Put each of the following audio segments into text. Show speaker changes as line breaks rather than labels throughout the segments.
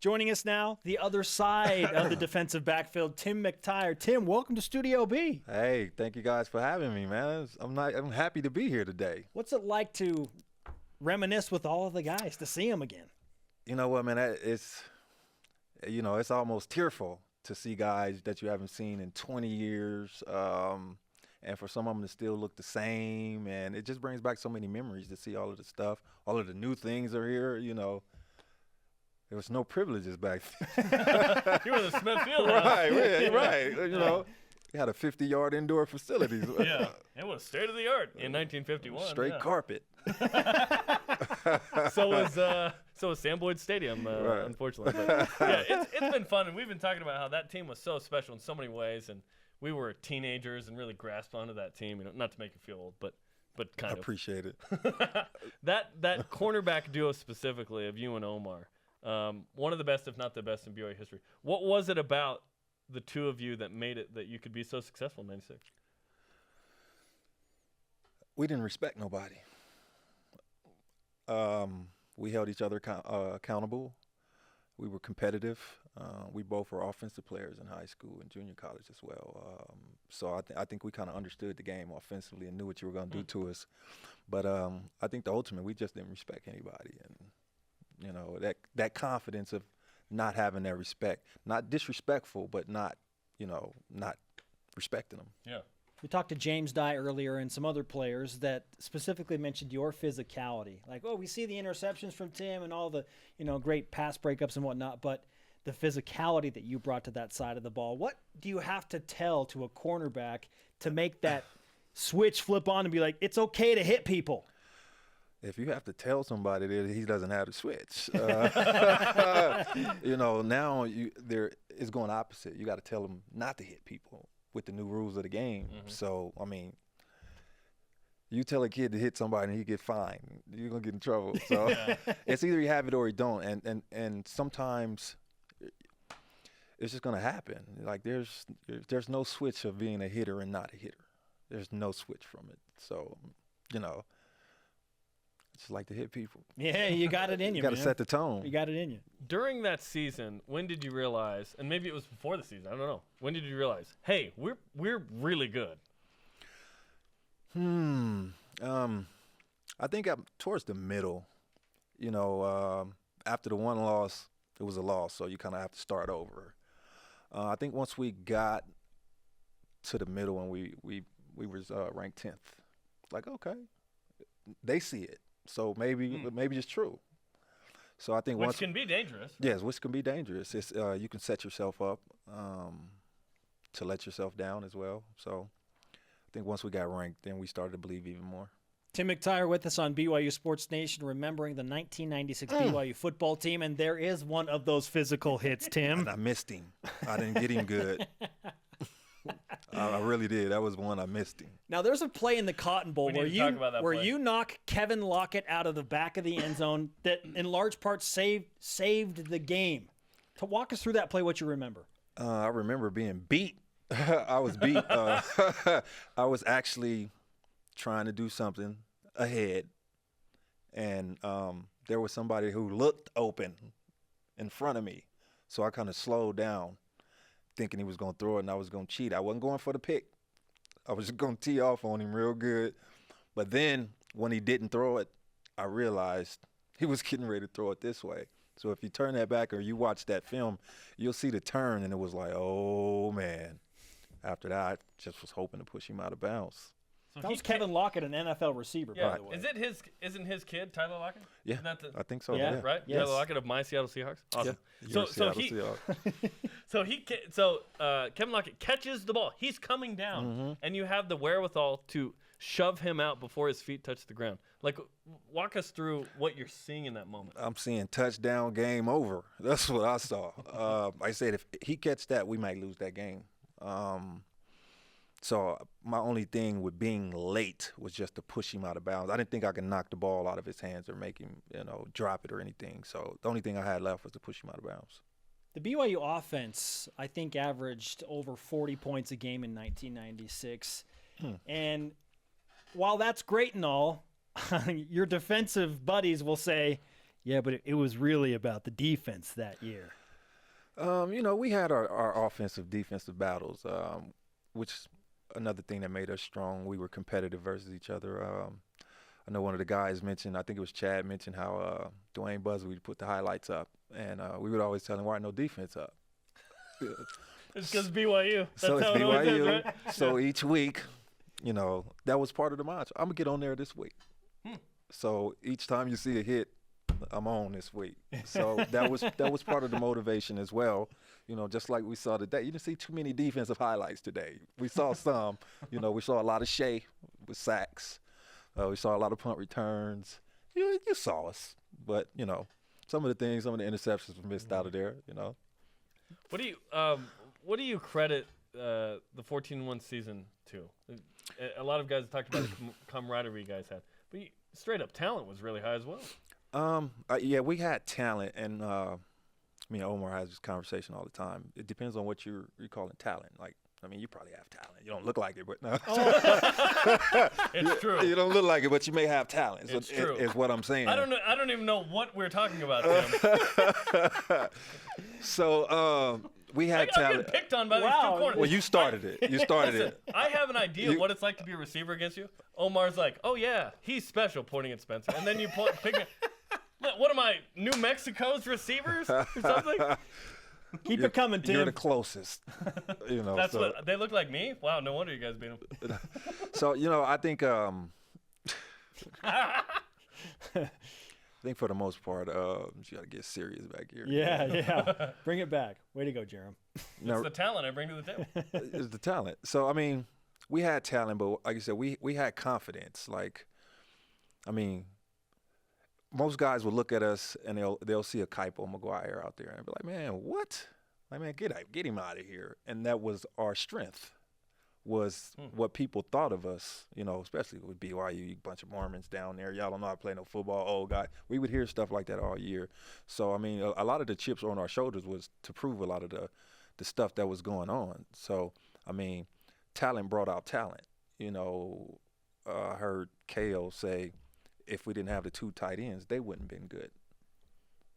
Joining us now, the other side of the defensive backfield, Tim McTyer. Tim, welcome to Studio B.
Hey, thank you guys for having me, man. I'm happy to be here today.
What's it like to reminisce with all of the guys, to see them again?
You know what, man? It's almost tearful to see guys that you haven't seen in 20 years, and for some of them to still look the same. And it just brings back so many memories to see all of the stuff. All of the new things are here, There was no privileges back then.
You were the Smith Field.
Right. We had a 50-yard indoor facility.
Yeah, it was state of the art in 1951.
Straight carpet.
So was Sam Boyd Stadium, unfortunately. But, yeah, it's been fun, and we've been talking about how that team was so special in so many ways, and we were teenagers and really grasped onto that team. Not to make you feel old, but kind of.
I appreciate it.
That cornerback duo specifically of you and Omar. One of the best, if not the best, in BYU history. What was it about the two of you that made it that you could be so successful in '96?
We didn't respect nobody. We held each other accountable. We were competitive. We both were offensive players in high school and junior college as well. So I think we kind of understood the game offensively and knew what you were going to do to us. But I think the ultimate, we just didn't respect anybody. And that confidence of not having that respect, not disrespectful, but not respecting them.
Yeah.
We talked to James Dye earlier and some other players that specifically mentioned your physicality. Like, we see the interceptions from Tim and all the, great pass breakups and whatnot, but the physicality that you brought to that side of the ball. What do you have to tell to a cornerback to make that switch flip on and be like, it's okay to hit people?
If you have to tell somebody that he doesn't have to switch, now it's going opposite. You got to tell them not to hit people with the new rules of the game. Mm-hmm. So, you tell a kid to hit somebody and he get fined, you're going to get in trouble. So it's either you have it or you don't. And sometimes it's just going to happen. Like there's no switch of being a hitter and not a hitter. There's no switch from it. So, just like to hit people.
Yeah, you got it in you.
You got to set the tone.
You got it in you.
During that season, when did you realize, and maybe it was before the season, I don't know, when did you realize, hey, we're really good?
I think towards the middle, after the one loss, it was a loss, so you kind of have to start over. I think once we got to the middle and we was ranked 10th, like, okay, they see it. So maybe it's true. So I think
which can be dangerous.
Yes, which can be dangerous. It's you can set yourself up to let yourself down as well. So I think once we got ranked, then we started to believe even more.
Tim McTyer with us on BYU Sports Nation, remembering the 1996 BYU football team, and there is one of those physical hits, Tim.
And I missed him. I didn't get him good. I really did. That was one I missed him.
Now, there's a play in the Cotton Bowl where you knock Kevin Lockett out of the back of the end zone that, in large part, saved the game. To walk us through that play, what you remember?
I remember being beat. I was beat. I was actually trying to do something ahead, and there was somebody who looked open in front of me, so I kind of slowed down, thinking he was going to throw it and I was going to cheat. I wasn't going for the pick. I was just going to tee off on him real good. But then when he didn't throw it, I realized he was getting ready to throw it this way. So if you turn that back or you watch that film, you'll see the turn, and it was like, oh, man. After that, I just was hoping to push him out of bounds.
So that was Kevin Lockett, an NFL receiver, by the way.
Isn't his kid Tyler Lockett?
Yeah,
I
think so.
Yeah, right.
Yes.
Tyler Lockett of my Seattle Seahawks. Awesome.
Yeah.
So Kevin Lockett catches the ball. He's coming down, and you have the wherewithal to shove him out before his feet touch the ground. Like, walk us through what you're seeing in that moment.
I'm seeing touchdown, game over. That's what I saw. I said if he catch that, we might lose that game. So my only thing with being late was just to push him out of bounds. I didn't think I could knock the ball out of his hands or make him, drop it or anything. So the only thing I had left was to push him out of bounds.
The BYU offense, I think, averaged over 40 points a game in 1996. And while that's great and all, your defensive buddies will say, Yeah, but it was really about the defense that year.
We had our offensive, defensive battles, which is another thing that made us strong. We were competitive versus each other. I know one of the guys mentioned, I think it was Chad, mentioned how Dwayne Buzzard would put the highlights up, and we would always tell him, why no defense up?
It's because BYU. That's
so it's
how it always is,
BYU.
right?
So each week, that was part of the mantra. I'm going to get on there this week. So each time you see a hit, I'm on this week. So that was part of the motivation as well. Just like we saw today. You didn't see too many defensive highlights today. We saw some. We saw a lot of Shea with sacks. We saw a lot of punt returns. You saw us. But, some of the the interceptions were missed out of there,
What do you credit the 14-1 season to? A lot of guys talked about the camaraderie you guys had. But straight up talent was really high as well.
Yeah, we had talent, and me and Omar has this conversation all the time. It depends on what you're calling talent. You probably have talent. You don't look like it, but no.
It's true.
You don't look like it, but you may have talent.
It's true.
Is what I'm saying.
I don't even know what we're talking about, Tim.
So we had
I'm
talent.
getting picked on by these two corners.
Well, you started it. You started it.
I have an idea of what it's like to be a receiver against you. Omar's like, oh, yeah, he's special, pointing at Spencer. And then you pick me. What am I, New Mexico's receivers or something?
Keep it coming, Tim.
You're the closest.
That's what they look like me. Wow, no wonder you guys beat them.
So I think for the most part, you got to get serious back here.
Yeah. Bring it back. Way to go, Jerem.
It's the talent I bring to the table.
It's the talent. So we had talent, but like I said, we had confidence. Most guys will look at us and they'll see a Kaipo McGuire out there and be like, man, what? Get him out of here. And that was our strength, was what people thought of us, especially with BYU, you bunch of Mormons down there. Y'all don't know how to play no football, old guy. We would hear stuff like that all year. So, a lot of the chips on our shoulders was to prove a lot of the stuff that was going on. So, talent brought out talent. I heard KO say, if we didn't have the two tight ends, they wouldn't have been good.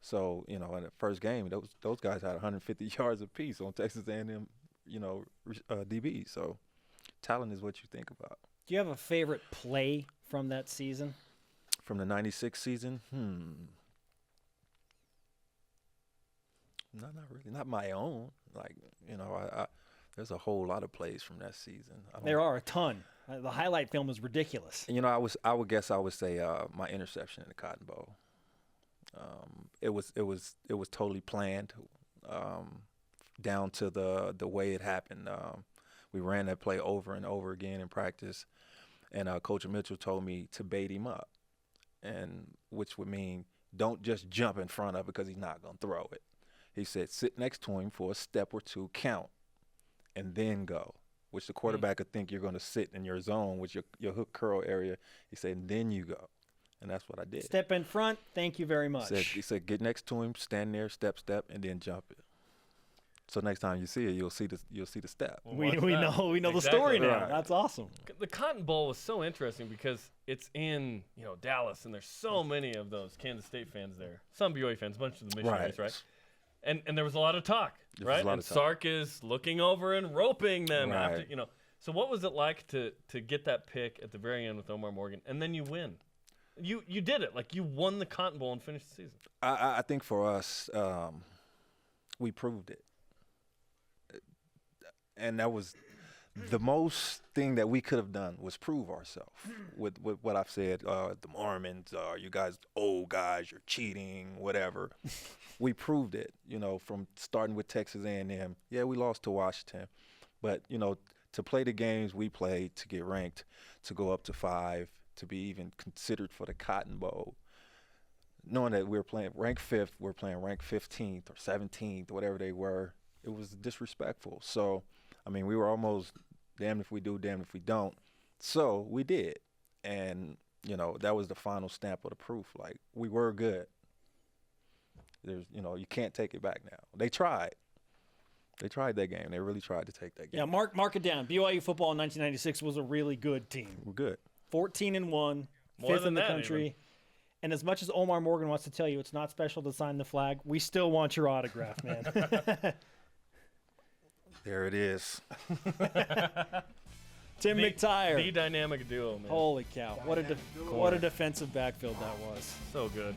So, in the first game, those guys had 150 yards apiece on Texas A&M, DB. So, talent is what you think about.
Do you have a favorite play from that season?
From the 96 season? Not really. Not my own. There's a whole lot of plays from that season.
There are a ton. The highlight film is ridiculous.
I would say my interception in the Cotton Bowl. It was totally planned, down to the way it happened. We ran that play over and over again in practice, and Coach Mitchell told me to bait him up, and which would mean don't just jump in front of it because he's not going to throw it. He said sit next to him for a step or two, count, and then go. Which the quarterback could think you're going to sit in your zone with your hook curl area. He said, and then you go. And that's what I did.
Step in front. Thank you very much.
He said, get next to him, stand there, step, and then jump it. So next time you see it, you'll see the step.
Well, we know
exactly.
the story now.
Right.
That's awesome.
The Cotton Bowl was so interesting because it's in Dallas, and there's so many of those Kansas State fans there. Some BYU fans, a bunch of the missionaries, right? And there was a lot of talk, right? And Sark is looking over and roping them after, So what was it like to get that pick at the very end with Omar Morgan, and then you win? You did it. You won the Cotton Bowl and finished the season.
I think for us, we proved it. And that was the most thing that we could have done was prove ourselves with what I've said. The Mormons, you guys old guys, you're cheating, whatever. We proved it, from starting with Texas A&M. Yeah, we lost to Washington. But, to play the games we played, to get ranked, to go up to 5, to be even considered for the Cotton Bowl, knowing that we were playing ranked 5th, we're playing ranked 15th or 17th, whatever they were, it was disrespectful. So, we were almost damned if we do, damned if we don't. So we did. And, that was the final stamp of the proof. We were good. There's, you can't take it back now. They tried. They tried that game. They really tried to take that game.
Yeah, mark it down. BYU football in 1996 was a really good team.
We're good.
14-1,
More
fifth
than
in the
that,
country.
even.
And as much as Omar Morgan wants to tell you it's not special to sign the flag, we still want your autograph, man.
There it is.
Tim McTyer.
The dynamic duo, man.
Holy cow. What a defensive backfield that was.
So good.